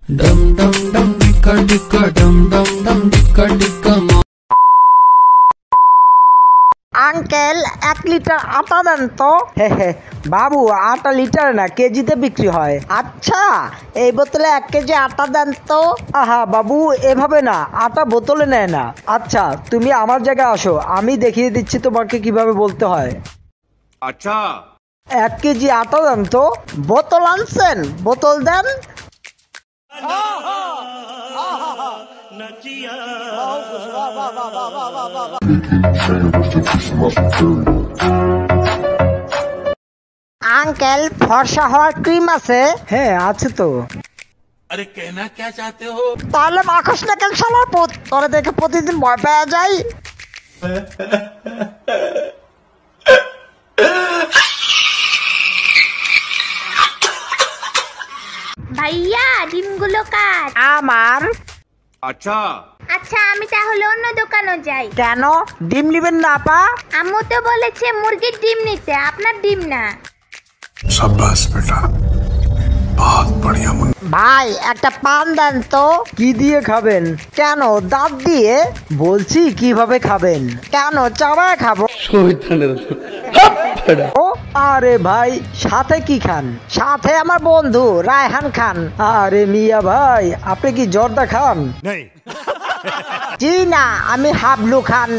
Dum dum dum dicka dicka dum dum dum dicka dicka uncle 1 litre আটা দেন তো। বাবু আটা litre না কেজিতে বিক্রি হয়। আচ্ছা এই বোতলে 1 কেজি আটা দেন তো। আহা বাবু এভাবে না, আটা বোতলে নেয় না। আচ্ছা তুমি আমার জায়গায় আসো, আমি দেখিয়ে দিচ্ছি তোমাকে কিভাবে বলতে হয়। আচ্ছা 1 কেজি আটা দেন তো। বোতল আনছেন, বোতল দেন। আঙ্কেল ফর্সা হওয়ার ক্রিম আছে? হ্যাঁ আছে তো। अरे कहना क्या चाहते हो? তাহলে মাখস না কেন শালার পুত, তোরে দেখে প্রতিদিন ভয় পাওয়া যায়। ভাইয়া ডিমগুলো কাট। আমার। अच्छा আচ্ছা আমি তাহলে অন্য দোকানে যাই। কেন ডিম নিবেন না আপা? আম্মু তো বলেছে মুরগির ডিম নিতে, আপনার ডিম না। शाबाश बेटा बहुत बढ़िया ভাই একটা পান দেন তো। কি দিয়ে খাবেন? কেন দাঁত দিয়ে? বলছি কিভাবে খাবেন। কেন চাবায় খাবো? ও আরে ভাই সাথে কি খান? সাথে আমার বন্ধু রায়হান খান। আরে মিয়া ভাই আপনি কি জর্দা খান? জি না আমি হাবলু খান।